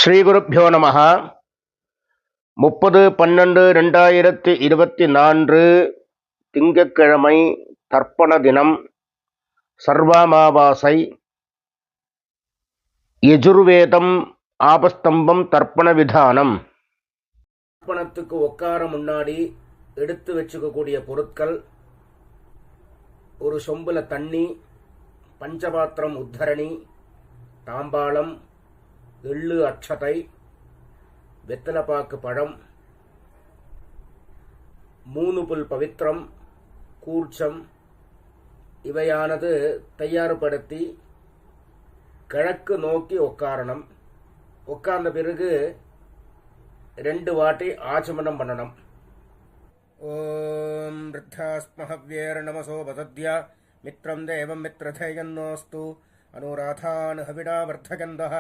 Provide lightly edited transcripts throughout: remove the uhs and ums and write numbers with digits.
ஸ்ரீகுருப்போ நம. 30/12/2024 திங்கட்கிழமை, தர்ப்பண தினம், சர்வாமாவாசை. யஜுர்வேதம் ஆபஸ்தம்பம் தர்ப்பண விதானம். தர்ப்பணத்துக்கு உட்கார முன்னாடி எடுத்து வச்சுக்கக்கூடிய பொருட்கள்: ஒரு சொம்புல தண்ணி, பஞ்சபாத்திரம் உத்தரணி, தாம்பாளம், எள்ளு அட்சதை, வெத்தலைப்பாக்கு பழம், 3 புல் பவித்திரம், கூர்ச்சம் இவையானது தயார்படுத்தி கிழக்கு நோக்கி உட்காரணும். உட்கார்ந்த பிறகு 2 வாட்டி ஆச்சமனம் பண்ணணும். ஓம் ருத்தாஸ்மஹவ்யேர் நமசோ வதத்யா மித்ரம் தேவம் மித்ரதேயன்னோஸ்து அனுராதான் ஹவிடா வர்த்தகந்தः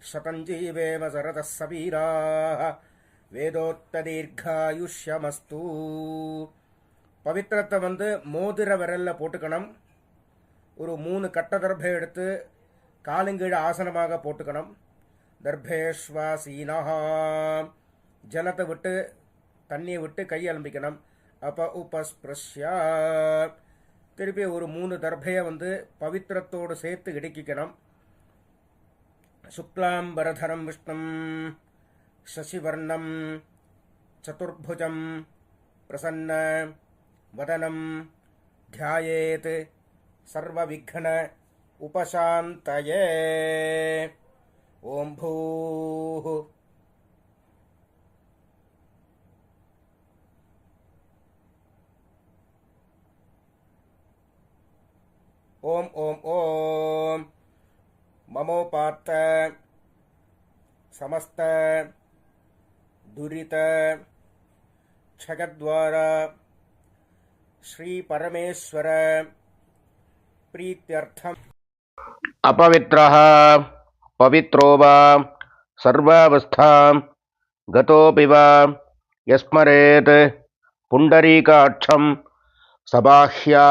சதஞ்சீவேம சரதः சவீராः வேதோத்ததீர்காயுஷ்யமஸ்து. பவித்திரத்தை மோதிர விரல்ல போட்டுக்கணும். ஒரு 3 கட்ட தர்பை எடுத்து காலுங்கீழ ஆசனமாக போட்டுக்கணும். தர்பேஸ்வாசீனா, ஜலத்தை விட்டு தண்ணியை விட்டு கை அலம்பிக்கணும். அப்ப உபஸ்பிரஷ்யா, திருப்பி ஒரு 3 தர்பையை பவித்திரத்தோடு சேர்த்து இடுக்கிக்கணும். சுக்லாம்பரதரம் விஷ்ணும் சசிவர்ணம் சதுர்புஜம் பிரசன்ன வதனம் தியாயேத் சர்வவிக்ன உபசாந்தயே. ஓம் பூः ஓம் ஓம் ஓம் மமோபாத்த சமஸ்த துரித க்ஷயத்வார ஸ்ரீ பரமேஸ்வர பிரீத்யர்த்தம். அபவித்ரஹ பவித்ரோ வா சர்வாவஸ்தாம் கதோபி வா யஸ்மரேத் புண்டரீகாட்சம் சபாஹ்யா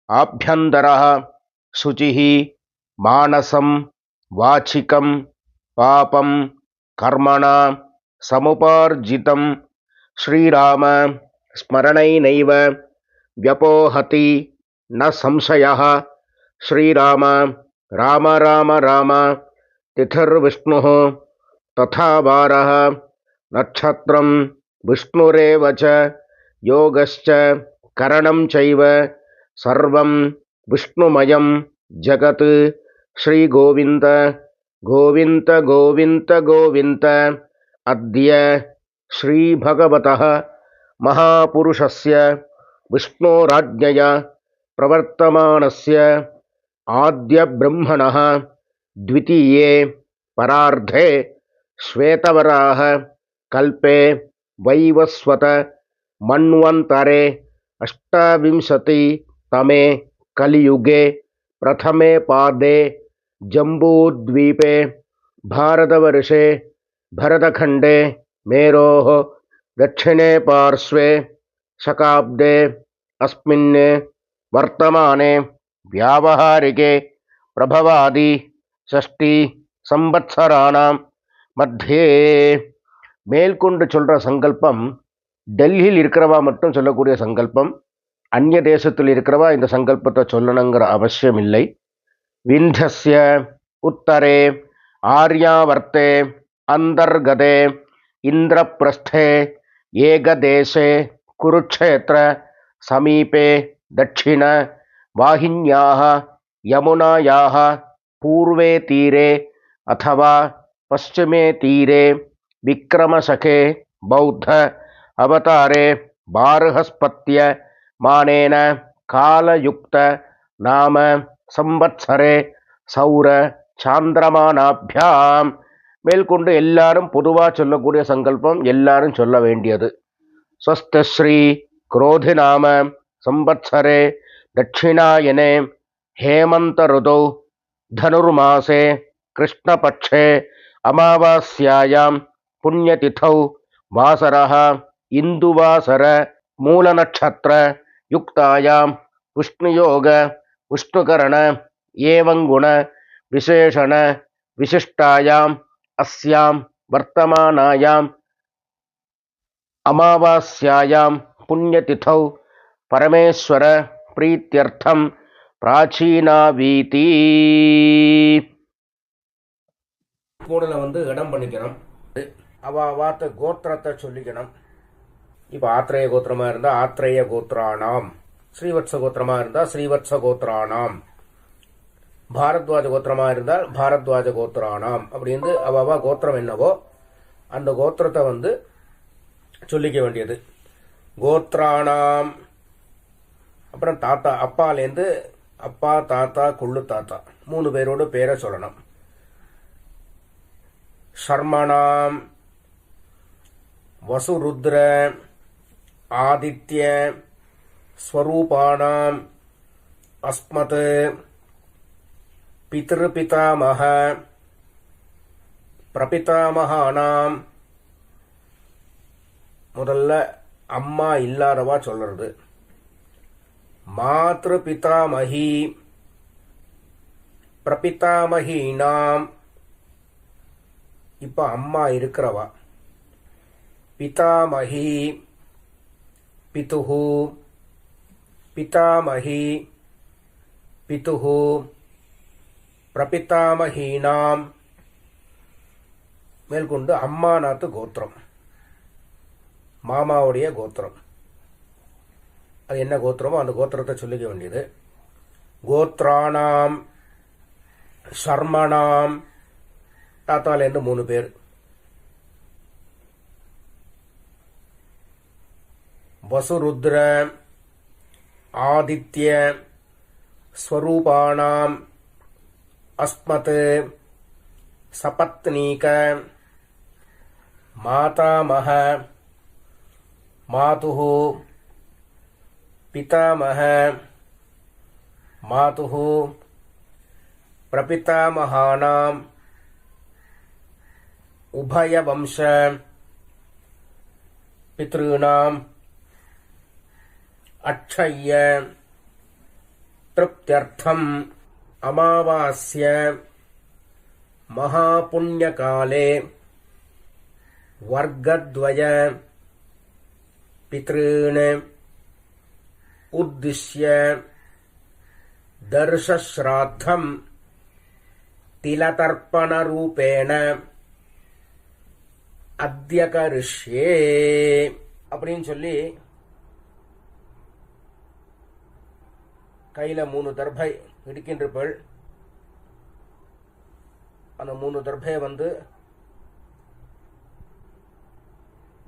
ஆப்யந்தரஹ சுசிஹ மானசம் வாச்சிகம் பாபம் கர்மணா சமுபார்ஜிதம் ஸ்ரீராம ஸ்மரணைநைவ வ்யபோஹதி ந சம்சயः. ஸ்ரீராம ராம ராம ராம திதிர்விஷ்ணுः ததா வாரः நட்சத்திரம் விஷ்ணுரேவ ச யோகஸ்ச கரணம் சைவ சர்வம் விஷ்ணுமயம் ஜகத். ஸ்ரீ கோவிந்த கோவிந்த கோவிந்த கோவிந்த. அத்ய ஸ்ரீ பகவதः மகாபுருஷஸ்ய விஷ்ணோராஜ்ஞயா பிரவர்த்தமானஸ்ய ஆத்ய பிரம்மணः த்விதீயே பரார்த்தே ஸ்வேதவராஹ கல்பே வைவஸ்வத மன்வந்தரே அஷ்டாவிம்சதி தமே கலியுகே பிரதமே பாதே ஜம்பூத்வீபே பாரதவர்ஷே பரதகண்டே மேரோः தட்சிணே பார்ஸ்வே சகாப்தே அஸ்மின் வர்த்தமானே வியாவஹாரிகே பிரபவாதி ஷஷ்டி சம்பத்சராணாம் மத்தியே. மேல்கொண்டு சொல்கிற சங்கல்பம் டெல்லியில் இருக்கிறவா மட்டும் சொல்லக்கூடிய சங்கல்பம். அந்நிய தேசத்தில் இருக்கிறவா இந்த சங்கல்பத்தை சொல்லணுங்கிற அவசியம் இல்லை. விந்தஸ்ய உத்தரே ஆர்யாவர்த்தே அந்தர்கதே இந்திரபிரஸ்தே ஏகதேசே குருக்ஷேத்திர சமீபே தட்சிண வாஹின்யாः யமுனாயாः பூர்வே தீரே அथवा பश्चिमे தீரே விக்ரமசகே பௌத்த அவதாரே பாரஹஸ்பத்ய மானேன காலயுக்த நாம சம்பத்சரே சௌர சாந்திரமானாபியாம். மேல்கொண்டு எல்லாரும் பொதுவாக சொல்லக்கூடிய சங்கல்பம், எல்லாரும் சொல்ல வேண்டியது: ஸ்வஸ்தஸ்ரீ குரோதி நாம சம்பத்சரே தட்சிணாயனே ஹேமந்த ருதௌ தனுர்மாசே கிருஷ்ணபக்ஷே அமாவாஸ்யாயாம் புண்ணியதிதௌ வாசரः இந்துவாசர மூலநட்சத்திர யுக்தாயாம் விஷ்ணுயோக விஷ்ணுகரண ஏவங்குண விசேஷண விசிஷ்டாயாம் अस्यां वर्तमानायाम् अमावास्यायां पुण्यतिथौ परमेश्वर प्रीत्यर्थं प्राचीनावीति கூடல இடம் பண்ணிக்கணும். அவாத்த கோத்திரத்தை சொல்லிக்கணும். இப்போ ஆத்ரேய கோத்திரமா இருந்தா ஆத்ரேய கோத்ராணாம், ஸ்ரீவத்ச கோத்திரமா இருந்தா ஸ்ரீவத்ச கோத்ராணாம், பாரத்வாஜ கோத்திரமா இருந்தால் பாரத்வாஜ கோத்ராணாம் அப்படின்னு அவா கோத்திரம் என்னவோ அந்த கோத்திரத்தை சொல்லிக்க வேண்டியது. கோத்ராணாம் அப்புறம் தாத்தா, அப்பாலேருந்து அப்பா தாத்தா குள்ளு தாத்தா 3 பேரோட பேரை சொல்லணும். சர்மணாம் வசுருத்ர ஆதித்ய ஸ்வரூபாணாம் அஸ்மத் பித்ருபிதாமக பிரபிதாமகானாம். முதல்ல அம்மா இல்லாதவா சொல்றது. மாத்ரு பிதாமகி பிரபிதாமகீனாம். இப்ப அம்மா இருக்கிறவா. பிதாமகி பிதுஹு பிதாமகி பிதுஹு பிரபிதாமகீனாம். மேற்கொண்டு அம்மாநாத்து கோத்திரம், மாமாவுடைய கோத்திரம். அது என்ன கோத்திரமோ அந்த கோத்திரத்தை சொல்லிக்க வேண்டியது. கோத்ராணாம் சர்மணாம், தாத்தாலேருந்து 3 பேர். வசுருத்ர ஆதித்ய ஸ்வரூபாணாம் அஸ்மத் சபத்னீக மாதாமக மாதுஹு பிதாமக மாதுஹு பிரபிதாமகானாம் உபயவம்ச பித்ருணாம் அக்ஷய்ய திருப்தியர்த்தம் அமாவாஸ்ய மகாபுண்யகாலே வர்க்கத்வய பித்ருன் உத்திஷ்ய தர்ஷஸ்ராத்தம் திலதர்ப்பணரூபேண அத்யகரிஷ்யே அப்படின்னு சொல்லி கையில 3 தர்பை இடிக்கின்றபள். அந்த 3 தர்பையை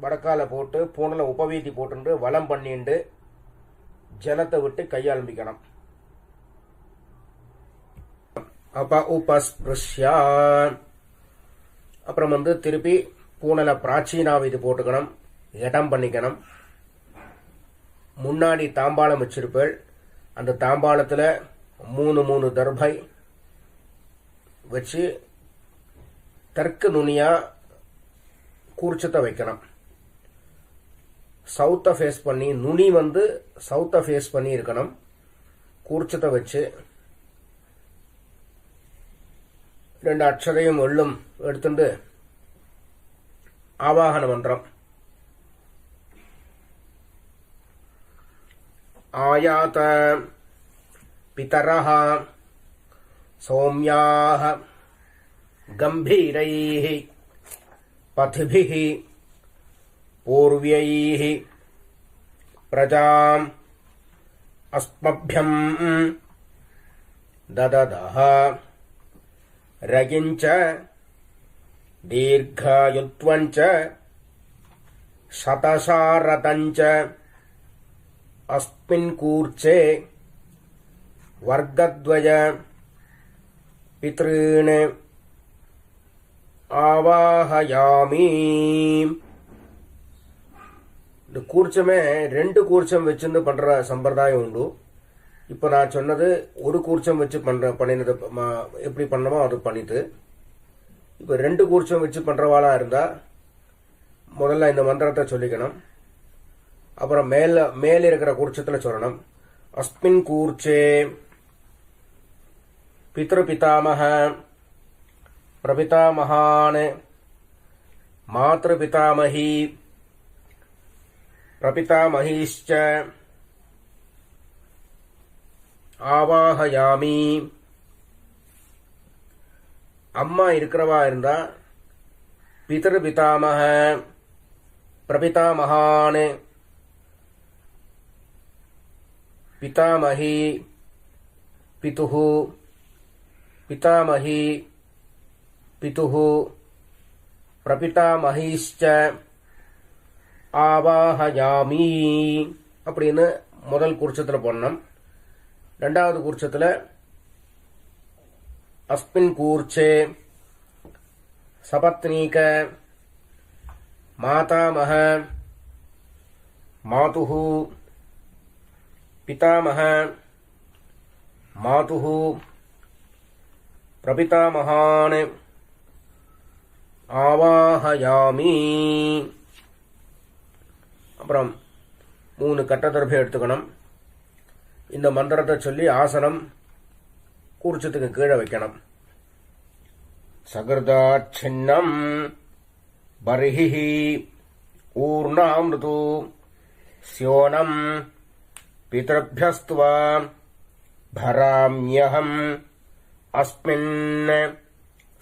வடக்கால போட்டு பூனல உபவீதி போட்டு வலம் பண்ணிண்டு ஜலத்தை விட்டு கையாளம்பிக்கணும். அப்ப உபஸ்பிருஷ்யா அப்புறம் திருப்பி பூனல பிராச்சீனாவிதி போட்டுக்கணும், இடம் பண்ணிக்கணும். முன்னாடி தாம்பாளம் வச்சிருப்பேள். அந்த தாம்பாளத்தில் 3 தர்பை வச்சு தெற்கு நுனியா கூர்ச்சத்தை வைக்கணும். சவுத்தை ஃபேஸ் பண்ணி, நுனி சவுத்தை ஃபேஸ் பண்ணி இருக்கணும். கூர்ச்சத்தை வச்சு 2 அக்ஷரையும் எள்ளும் எடுத்துட்டு ஆவாகன மந்திரம் ஆயாத பிதரஹ சௌம்யாஹ கம்பீரைஹ பத்பிஹ பூர்வ்யைஹ பிரஜாம் அஸ்மப்யம் தததஹ ரகிஞ்ச தீர்காயுத்வஞ்ச சதசாரதஞ்ச அஸ்மின் கூர்ச்சே வர்க்கத்வய பித்ருன் ஆவாஹயாமி. இந்த கூர்ச்சமே 2 கூர்ச்சம் வச்சுன்னு பண்ற சம்பிரதாயம் உண்டு. இப்போ நான் சொன்னது ஒரு கூர்ச்சம் வச்சு பண்ணினது எப்படி பண்ணமோ அது பண்ணிட்டு, இப்போ 2 கூர்ச்சம் வச்சு பண்றவாளா இருந்தா முதல்ல இந்த மந்திரத்தை சொல்லிக்கணும். அப்புறம் மேல இருக்கிற கூர்ச்சத்தில் சொல்லணும். அஸ்மின் கூர்ச்சே பித்ரு பிதாமக प्रपितामहान् मातृपितामही प्रपितामहीश्च ஆவாஹயாமி. அம்மா இருக்கிறவா இருந்தா பிதர் பிதாமக பிரபிதாமகான் பிதாமகி பிதுஹு பிதாமகி பிதுஹு பிரபிதாமஹீஷ்ச ஆவாஹயாமி அப்படின்னு முதல் கூர்ச்சத்தில் போடணும். ரெண்டாவது கூர்ச்சத்தில் அஸ்மின் கூர்ச்சே சபத்னீக மாதாமஹ மாதுஹு பிதாமஹ மாதுஹு பிரபிதாமகான் ஆவாஹயாமி. அப்புறம் 3 கட்டதர்பை எடுத்துக்கணும். இந்த மந்திரத்தை சொல்லி ஆசனம் கூர்ச்சத்துக்கு கீழே வைக்கணும். சகிருதாச்சின்னம் பர்ஹி ஊர்ணாமிருது ஸ்யோனம் பிதர்பியஸ்துவா பராம்யஹம் அஸ்மின்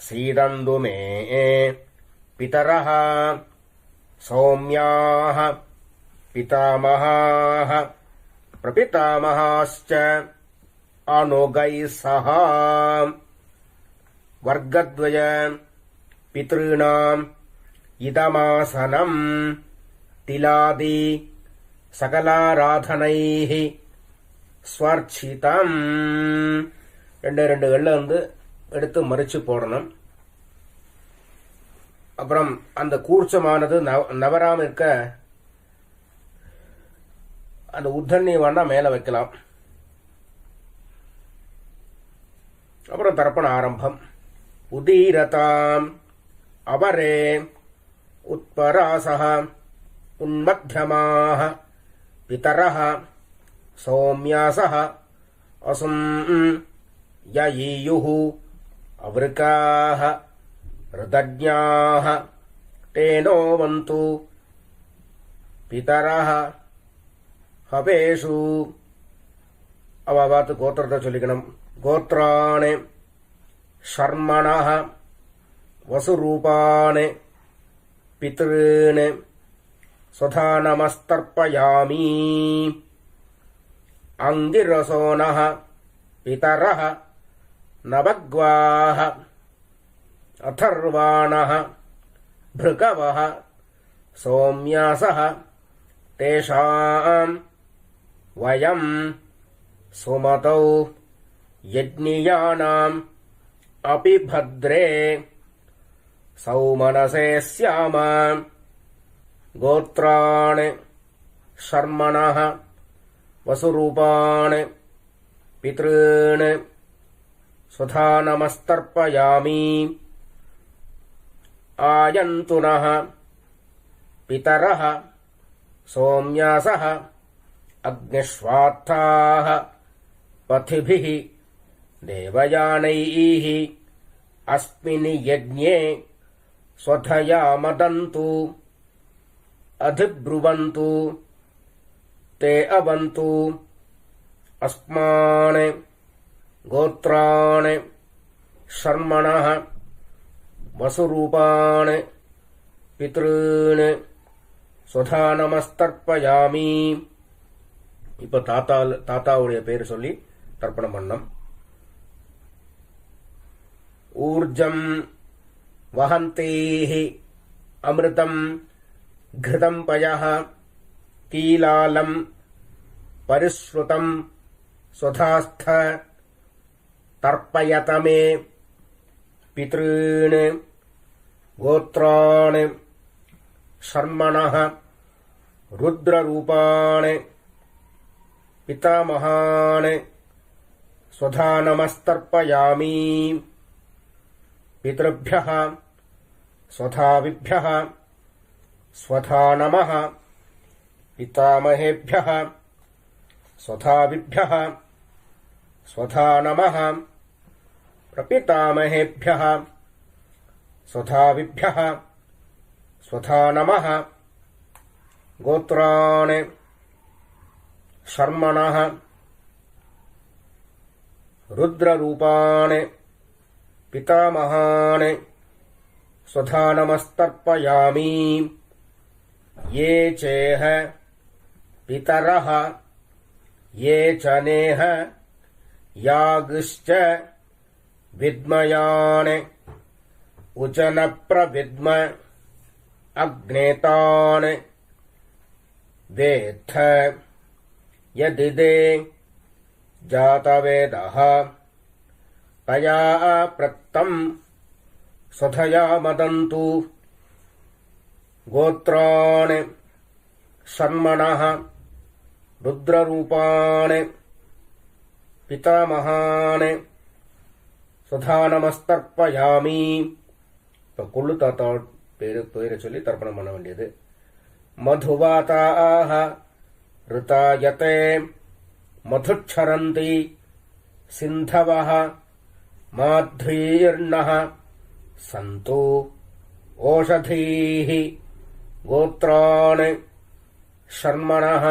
சீதந்து மே பிதரஹ சௌம்யாஹ பிதாமஹாஹ பிரபிதாமஹாஸ்ச அனுகைः சஹ வர்க்கத்வய பித்ருணாம் இதமாசனம் திலாதி சகலாராதனைः ஸ்வர்ச்சிதம். 2 வெள்ளை எடுத்து மறிச்சு போடணும். அப்புறம் அந்த கூர்ச்சமானது நவராம இருக்க அந்த உத்தண்ணி வேணா மேல வைக்கலாம். அப்புறம் தர்ப்பண ஆரம்பம். உதீரதாம் அவரே உத்பராசஹ உன்மத்யமாஹ பிதரஹ சௌம்யாசஹ அசும் யயீயுஹு அவ்ருகாஹ ருதஜ்ஞாஹ தேனோவந்து பிதரஹ ஹவேஷு. அவாத்து கோத்திரத்தை சொல்லிக்கணும். கோத்ராணி ஷர்மணஹ வசுரூபாணி பித்ருணி சுதானமஸ்தர்ப்பயாமி. அங்கிரசோனஹ பிதரஹ நவக்வாஹ அதர்வாணஹ பிருகவஹ சௌம்யாசஹ தேஷாம் வயம் சுமதௌ யஜ்ஞியானாம் அபி பத்ரே சௌமனசே ஸ்யாம. கோத்ராணி ஷர்மணஹ வசுரூபாணி பித்ருணி சுதானமஸ்தர்ப்பயாமி. ஆயந்துனஹ பிதரஹ சௌம்யாசஹ அக்னிஷ்வாத்தாஹ பதிபிஹ தேவயானைஹ அஸ்மின் யஜ்ஞே ஸ்வதயா மதந்து அதிப்ருவந்து தே அவந்து அஸ்மான் கோத்ராணி ஷர்மணஹ வசுரூபாணி பித்ருணி சுதானமஸ்தர்ப்பயாமி. இப்ப தாத்தாவுடைய பேர் சொல்லி தர்ப்பணம் பண்ணம். ஊர்ஜம் வஹந்தேஹி அமிர்தம் घृतं पयः कीलालं परिश्रुतं स्वधास्थ तर्पयत मे पितॄन् गोत्रान् शर्मणः रुद्ररूपान् पितामहान् स्वधा नमस्तर्पयामि पितृभ्यः स्वधाविभ्यः स्वधा नमः पितामहेभ्यः स्वधाविभ्यः स्वधा नमः प्रपितामहेभ्यः स्वधाविभ्यः स्वधा नमः गोत्राणि शर्मणः रुद्ररूपाणि पितामहानि स्वधा नमस्तर्पयामि ये चेह पितरः ये च नेह यागश्च विद्मयान् उचनप्रविद्म अग्नेतान् वेत्थ यदिदे जातवेदः तया प्रत्तं स्वधया मदन्तु गोत्राणि शर्मणः रुद्ररूपाणि पितामहानि स्वधा नमस्तर्पयामि. இப்போ கொள்ளு தாத்தா பேரை சொல்லி தர்ப்பணம் பண்ண வேண்டியது. மதுவாதாக ருதாயதே மதுச்சரந்தி சிந்தவः மாத்வீர்ணः சந்து ஓஷதீः கோத்ராணி ஷர்மணः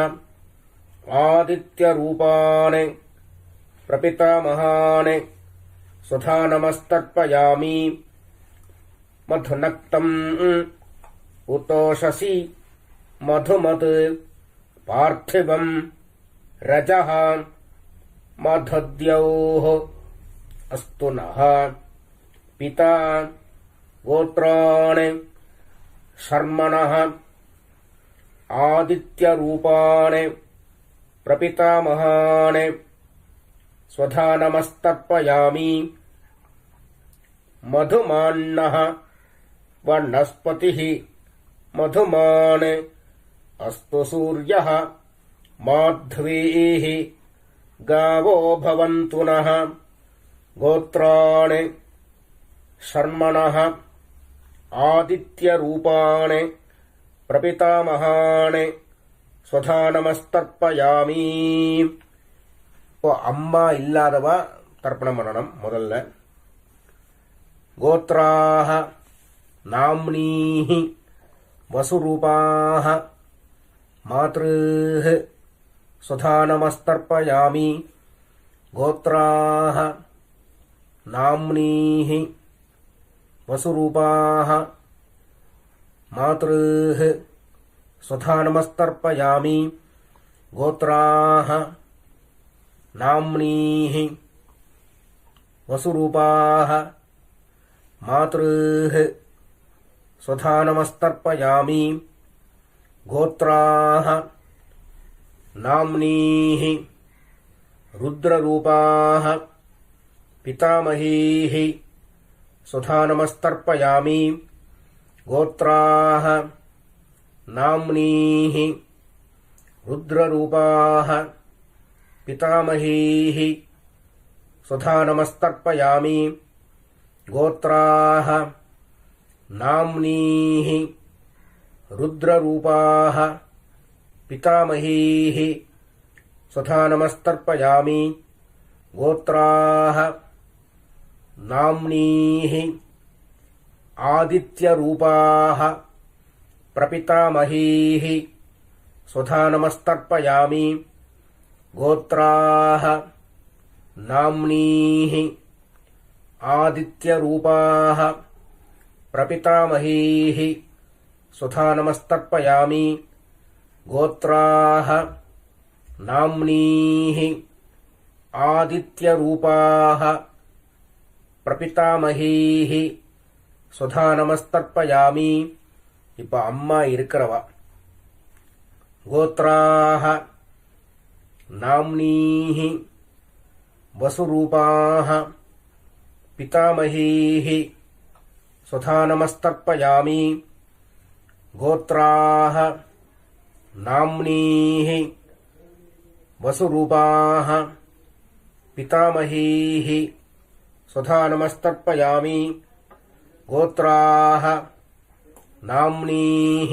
ஆதித்யரூபாணி பிரபிதாமகானி स्वधा नमस्तर्पयामि. मधुनक्तम् उतोषसि मधुमत् पार्थिवम् रजः मधुद्यौः अस्तु नः पिता गोत्राणि शर्मणः आदित्यरूपाणि प्रपितामहानि स्वधा नमस्तर्पयामि. मधुमान्नः वनस्पतिः मधुमान् अस्तु सूर्यः माध्वीः गावो भवन्तु नः गोत्राणि शर्मणः आदित्यरूपाणि प्रपितामहानि स्वधा नमस्तर्पयामि. இப்போ அம்மா இல்லாதவா தர்ப்பணம் பண்ணணும். முதல்ல கோத்ராः நாம்னீः வசுரூபாः மாத்ருः स्वधा नमस्तर्पयामि. गोत्राः नाम्नीः वसुरूपाः मातृः स्वधा नमस्तर्पयामि. गोत्राः नाम्नीः वसुरूपाः मातृः स्वधा नमस्तर्पयामि. गोत्राः नाम्नीः रुद्ररूपाः पितामहीः स्वधा नमस्तर्पयामि. गोत्राः नाम्नीः रुद्ररूपाः पितामहीः स्वधा नमस्तर्पयामि. गोत्राः नाम्नीः रुद्ररूपाः पितामहीः स्वधा नमस्तर्पयामि. गोत्राः नाम्नीः आदित्यरूपाः प्रपितामहीः स्वधा नमस्तर्पयामि. गोत्राः नाम्नीः आदित्यरूपाः प्रपितामहीः स्वधा नमस्तर्पयामि. गोत्राः नाम्नीः आदित्यरूपाः प्रपितामहीः स्वधा नमस्तर्पयामि. இப்ப அம்மா இருக்கிறவா गोत्राः नाम्नीः वसुरूपाः पितामहीः स्वधा नमस्तर्पयामि. गोत्राः नाम्नीः वसुरूपाः पितामहीः स्वधा नमस्तर्पयामि. गोत्राः नाम्नीः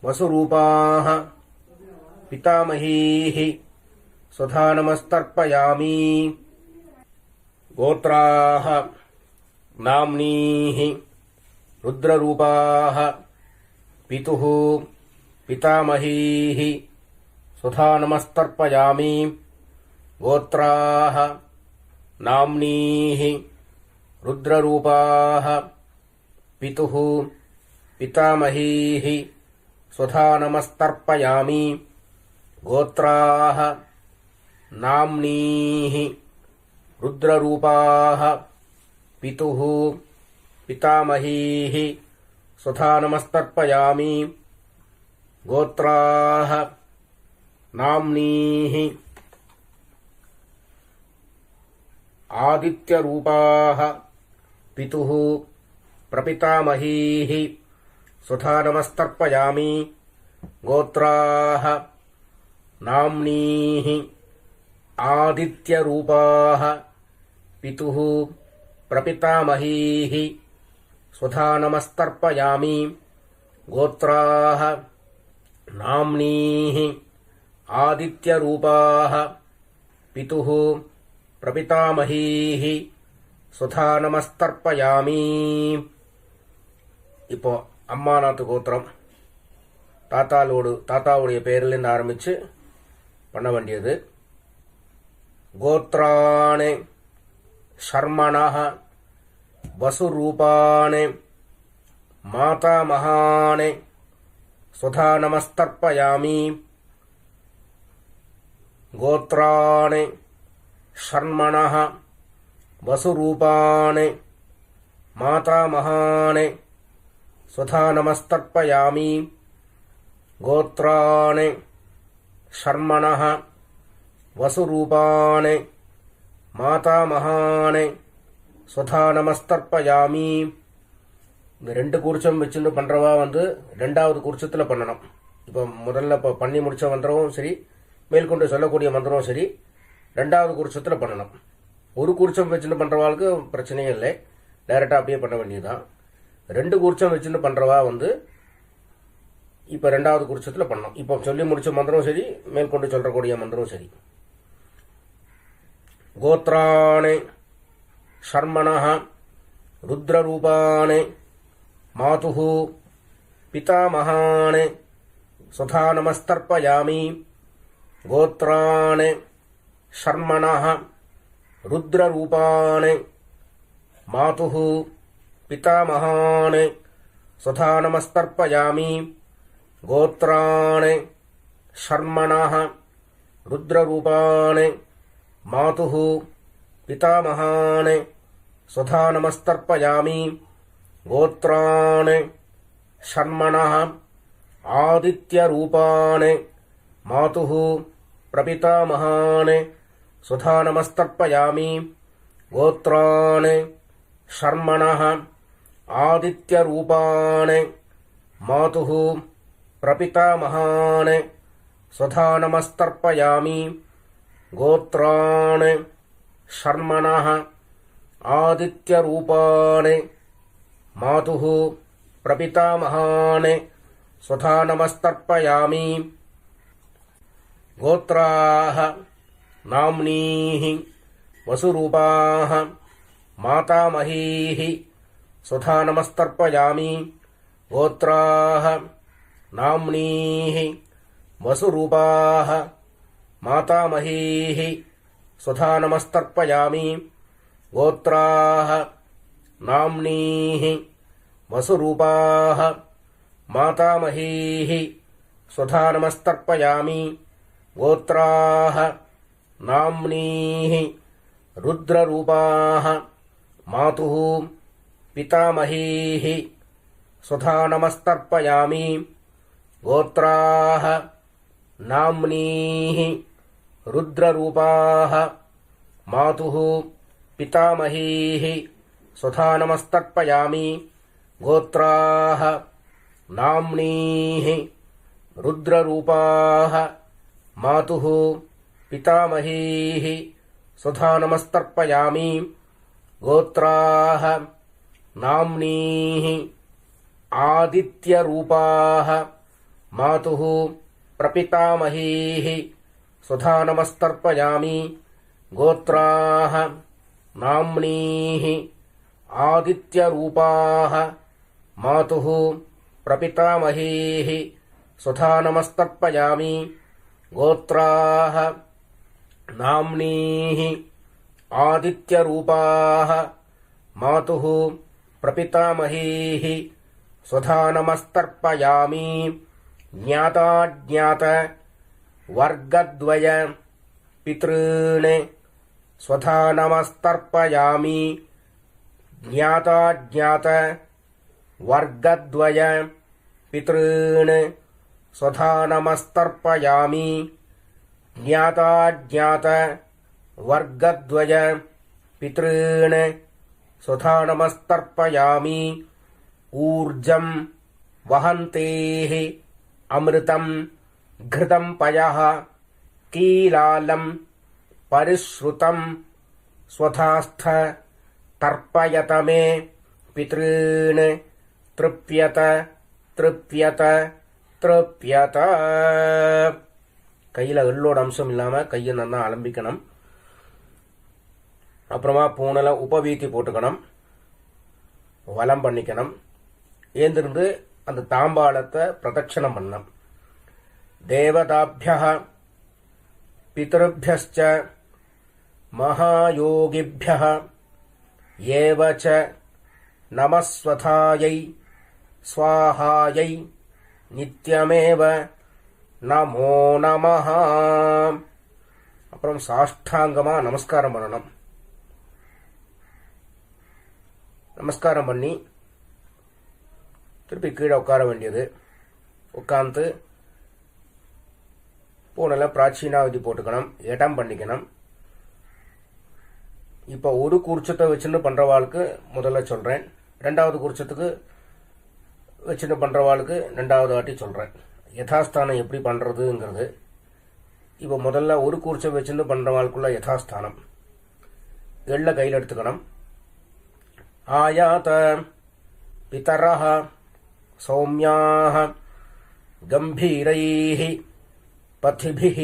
वसुरूपाः पितामहीः स्वधा नमस्तर्पयामि. गोत्राः नाम्नीः रुद्ररूपाः पितुः पितामहीः स्वधा नमस्तर्पयामि गोत्राः नाम्नीः रुद्ररूपाः पितुः पितामहीः स्वधा नमस्तर्पयामि गोत्राः नाम्नीः रुद्ररूपाः पितुः पितामहीः स्वधा नमस्तर्पयामि गोत्राः नाम्नीः आदित्यरूपाः पितुः प्रपितामहीः स्वधा नमस्तर्पयामि गोत्राः नाम्नीः आदित्यरूपाः पितुः प्रपितामहीः स्वधा नमस्तर्पयामि गोत्राः नाम्नीः आदित्यरूपाः पितुः பிரபிதாமஹீஹி சுதா நமஸ்தர்ப்பயாமி. இப்போ அம்மாநாத்து கோத்திரம் தாத்தாவுடைய பேரிலிருந்து ஆரம்பிச்சு பண்ண வேண்டியது. கோத்ராணே ஷர்மணः வசுரூபாணே மாதாமஹானே சுதா நமஸ்தர்ப்பயாமி. கோத்ராணே ஷர்மணः வசுரூபாணே மாதாமஹானே சுதா நமஸ்தர்ப்பயாமி. கோத்ராணே ஷர்மணः வசுரூபாணே மாதாமஹானே சுதா நமஸ்தர்ப்பயாமி. இந்த ரெண்டு கூர்ச்சம் வச்சுன்னு பண்றவா ரெண்டாவது கூர்ச்சத்துல பண்ணணும். இப்போ முதல்ல பண்ணி முடிச்ச மந்திரமும் சரி, மேற்கொண்டு சொல்லக்கூடிய மந்திரமும் சரி, ரெண்டாவது கூர்ச்சத்தில் பண்ணணும். ஒரு கூர்ச்சம் வச்சுன்னு பண்றவாளுக்கு பிரச்சனையே இல்லை, டைரக்டா அப்படியே பண்ண வேண்டியதுதான். ரெண்டு கூர்ச்சம் வச்சுன்னு பண்றவா இப்ப ரெண்டாவது கூர்ச்சத்தில் பண்ணணும். இப்போ சொல்லி முடிச்ச மந்திரம் சரி, மேற்கொண்டு சொல்லக்கூடிய மந்திரம் சரி. கோத்ராணே ஷர்மணः ருத்ரரூபாணே மாதுः பிதாமஹானே சுதா நமஸ்தர்ப்பயாமி. கோத்ராணே ஷர்மணः ருத்ரரூபாணே மாதுः பிதாமஹானே சுதா நமஸ்தர்ப்பயாமி. கோத்ராணே ஷர்மணः ருத்ரரூபாணே மாதுः பிதாமஹானே சுதா நமஸ்தர்ப்பயாமி. கோத்ராணே ஷர்மணः ஆதித்யரூபாணே மாதுः பிரபிதாமஹானே சுதா நமஸ்தர்ப்பயாமி. கோத்ராணே ஷர்மணः ஆதித்யரூபாணே மாதுः பிரபிதாமஹானே சுதா நமஸ்தர்ப்பயாமி. கோத்ராணே ஷர்மணः ஆதித்யரூபாணே மாதுः பிரபிதாமஹானே சுதா நமஸ்தர்ப்பயாமி. கோத்ராः நாம்னீः வசுரூபாः மாதாமஹீः சுதா நமஸ்தர்ப்பயாமி. கோத்ராः நாம்னீः வசுரூபாः மாதாமஹீः சுதா நமஸ்தர்ப்பயாமி. கோத்ராः நாம்னீः வசுரூபாः மாதாமஹீः சுதா நமஸ்தர்ப்பயாமி. கோத்ராः நாம்னீः ருத்ரரூபாः மாதுः பிதாமஹீः சுதா நமஸ்தர்ப்பயாமி. கோத்ராः நாம்னீः ருத்ரரூபாः மாதுः பிதாமஹீः சுதா நமஸ்தர்ப்பயாமி. கோத்ராः நாம்னீः ருத்ரரூபாः மாதுः பிதாமஹீः சுதா நமஸ்தர்ப்பயாமி. கோத்ராः நாம்னீः ஆதித்யரூபாः மாதுः பிரபிதாமஹீः சுதா நமஸ்தர்ப்பயாமி. கோத்ராः நாம்னீः ஆதித்யரூபாः मातुः प्रपितामहीः स्वधा नमस्तर्पयामि गोत्राः नाम्नीः आदित्यरूपाः मातुः प्रपितामहीः स्वधा नमस्तर्पयामि ज्ञाताज्ञात वर्गद्वय पितॄन् स्वधा नमस्तर्पयामि ज्ञाताज्ञात वर्गद्वय पितॄन् स्वधा नमस्तर्पयामि ज्ञाताज्ञात वर्गद्वय पितॄन् स्वधा नमस्तर्पयामि ऊर्जं वहन्तेः अमृतं घृतं पयः कीलालं परिश्रुतं स्वधास्थ तर्पयत मे पितॄन् तृप्यत तृप्यत तृप्यत கையில் எள்ளோட அம்சம் இல்லாமல் கையை நல்லா அலம்பிக்கணும். அப்புறமா பூனலை உபவீத்தி போட்டுக்கணும், வலம் பண்ணிக்கணும். ஏந்திருந்து அந்த தாம்பாளத்தை பிரதட்சணம் பண்ணணும். தேவதாபியः பிதృभ्यश्च महायोगिभ्यः एव च नमस्वथायै स्वाहायै नित्यमेव நமோ நமஹ. அப்புறம் சாஷ்டாங்கமா நமஸ்காரம் பண்ணணும். நமஸ்காரம் பண்ணி திருப்பி கீழே உட்கார வேண்டியது. உட்காந்து பூனல பிராச்சீனாவதி போட்டுக்கணும், இடம் பண்ணிக்கணும். இப்போ ஒரு கூர்ச்சத்தை வச்சுன்னு பண்றவாளுக்கு முதல்ல சொல்றேன், ரெண்டாவது கூர்ச்சத்துக்கு வச்சுன்னு பண்றவாளுக்கு ரெண்டாவது வாட்டி சொல்றேன். யதாஸ்தானம் எப்படி பண்றதுங்கிறது. இப்போ முதல்ல ஒரு கூர்ச்சம் வச்சுன்னு பண்றவாளுக்குள்ள யதாஸ்தானம். எள்ள கையில் எடுத்துக்கணும். ஆயாத பிதரஹ சௌமியாஹ கம்பீரைஹ பதிபிஹ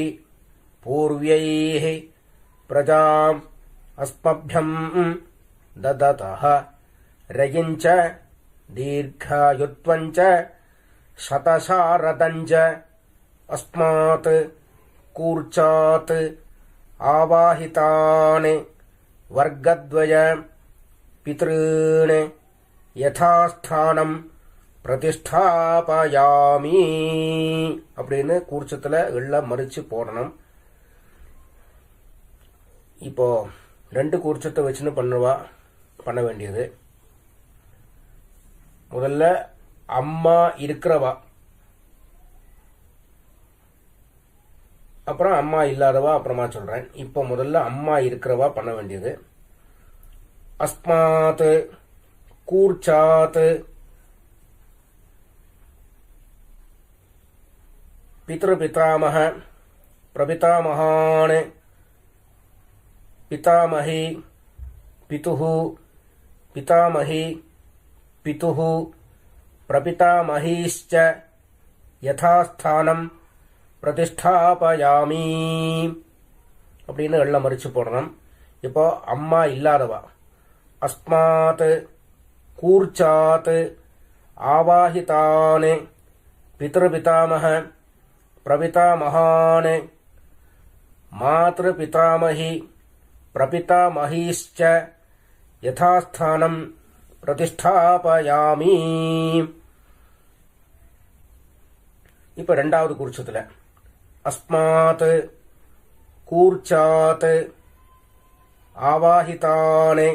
பூர்வ்யைஹ பிரஜாம் அஸ்மப்யம் தததஹ ரயிஞ்ச தீர்காயுத்வஞ்ச शतशारदञ्ज अस्मात् कूर्चात् आवाहितान् वर्गद्वय पितॄन् யதாஸ்தானம் பிரதிஷ்டாபயாமி அப்படின்னு கூர்ச்சத்தில் எள்ள மறிச்சு போடணும். இப்போ ரெண்டு கூர்ச்சத்தை வச்சுன்னு பண்ண வேண்டியது. முதல்ல அம்மா இருக்கிறவா, அப்புறம் அம்மா இல்லாதவா அப்புறமா சொல்றேன். இப்போ முதல்ல அம்மா இருக்கிறவா பண்ண வேண்டியது. அஸ்மாத் கூர்ச்சாத் பித்ருபிதாமஹ பிரபிதாமஹான் பிதாமஹி பிதுஹு பிதாமஹி பிதுஹு பிரபிதாமஹீश्च யதாஸ்தானம் பிரதிஷ்டாபயாமி அப்படின்னு எள்ள மறிச்சு போடணும். இப்போ அம்மா இல்லாதவா அஸ்மாத் கூர்ச்சாத் ஆவாஹிதானே பித்ருபிதாமஹ பிரபிதாமஹானே மாத்ருபிதாமஹி பிரபிதாமஹீश्च யதாஸ்தானம் பிரதிஷ்டாபயாமி. இப்ப ரெண்டாவது கூர்ச்சத்துல அஸ்மாத் கூர்ச்சாத் ஆவாஹிதானே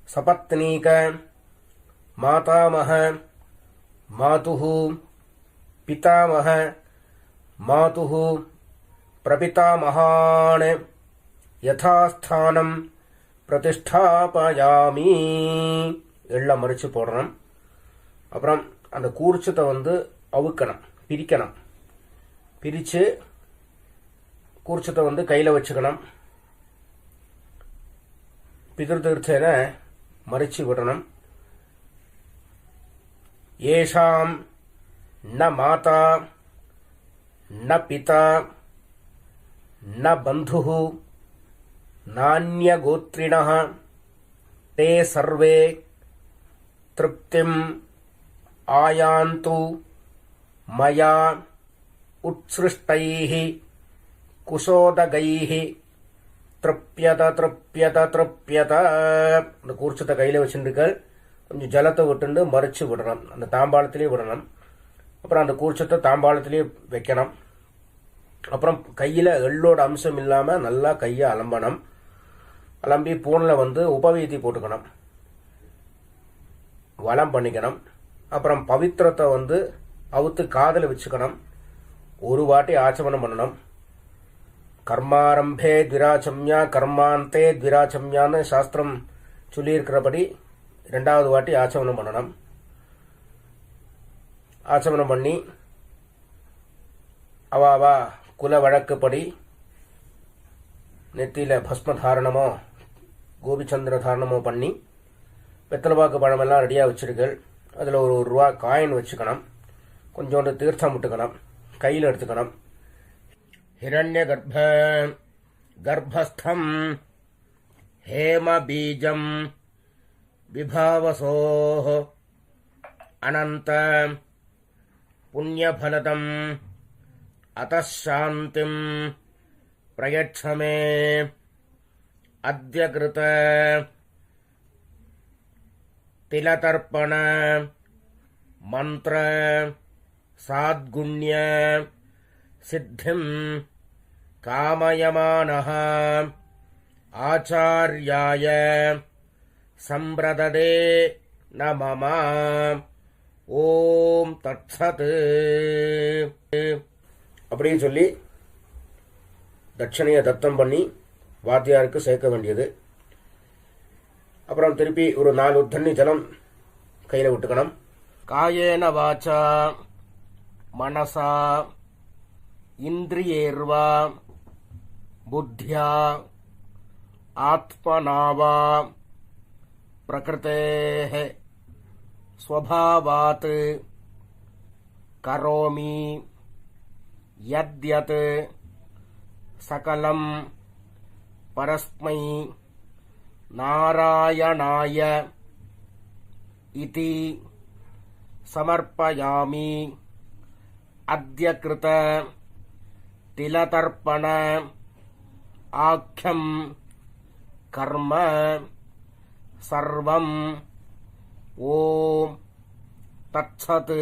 சபத்னீக மாதாமஹ மாதுஹு பிதாமஹ மாதுஹு பிரபிதாமஹான் யதாஸ்தானம் பிரதிஷ்டாபயாமி எள்ள மறிச்சு போடணும். அப்புறம் அந்த கூர்ச்சத்தை அவுக்கணும், பிரிக்கணும். பிரிச்சு கூர்ச்சத்தை கையில வச்சுக்கணும். பிதிருத்தீர்த்தேன மறிச்சு விடணும். ஏஷாம் ந மாதா ந பிதா ந பந்துஹு நான்யகோத்ரிணः ते सर्वे तृप्तिं आयान्तु मया उत्सृष्टैः कुशोदगैः तृप्यत तृप्यत तृप्यत. அந்த கூர்ச்சத்தை கையில் வச்சுருக்க கொஞ்சம் ஜலத்தை விட்டுண்டு மறிச்சு விடணும், அந்த தாம்பாளத்திலேயே விடணும். அப்புறம் அந்த கூர்ச்சத்தை தாம்பாளத்திலேயே வைக்கணும். அப்புறம் கையில் எள்ளோட அம்சம் இல்லாமல் நல்லா கையை அலம்பணும். அலம்பி பூனில் உபவீதி போட்டுக்கணும், வளம் பண்ணிக்கணும். அப்புறம் பவித்திரத்தை அவுத்து காதில் வச்சுக்கணும். ஒரு வாட்டி ஆச்சமனம் பண்ணணும். கர்மாரம்பே த்விராச்சம்யா கர்மாந்தே த்விராச்சம்யான்னு சாஸ்திரம் சொல்லியிருக்கிறபடி 2வது வாட்டி ஆச்சமனம் பண்ணணும். ஆச்சமனம் பண்ணி அவாவா குல வழக்குப்படி நெத்தியில் பஸ்ம தாரணமோ கோபிச்சந்திர தாரணமோ பண்ணி வெத்தலைப்பாக்கு பழமெல்லாம் ரெடியாக வச்சிருக்கள். அதில் ஒரு ரூபா காயின் வச்சுக்கணும். கொஞ்சோண்டு தீர்த்தம் விட்டுக்கணும், கையில் எடுத்துக்கணும். हिरण्य गर्भस्थम हेम बीजम विभावसो अनंत पुण्यफलदम अतः शांतिम प्रयच्छ मे अद्य कृत तिलतर्पण मंत्र साद्गुण्य सिद्धिं कामयमानः आचार्याय संप्रददे न मम. ஓம் தத்சத். அப்படின்னு சொல்லி தட்சணையை தத்தம் பண்ணி வாத்தியாருக்கு சேர்க்க வேண்டியது. அப்புறம் திருப்பி ஒரு 4 தண்ணி ஜலம் கையில் விட்டுக்கணும். காயேன வாச்சா மனசா இந்திரியேர்வா புத்தியா ஆத்மனாவா பிரகிருதேஹ ஸ்வபாவாத் கரோமி யத்யத் சகலம் பரஸ்மை நாராயணாய இதி சமர்ப்பயாமி. அத்ய கிருத तिलतर्पण आख्यम कर्म सर्वं ओम तत्सत्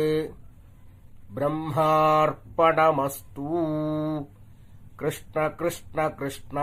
ब्रह्मार्पणमस्तु. कृष्ण कृष्ण कृष्ण.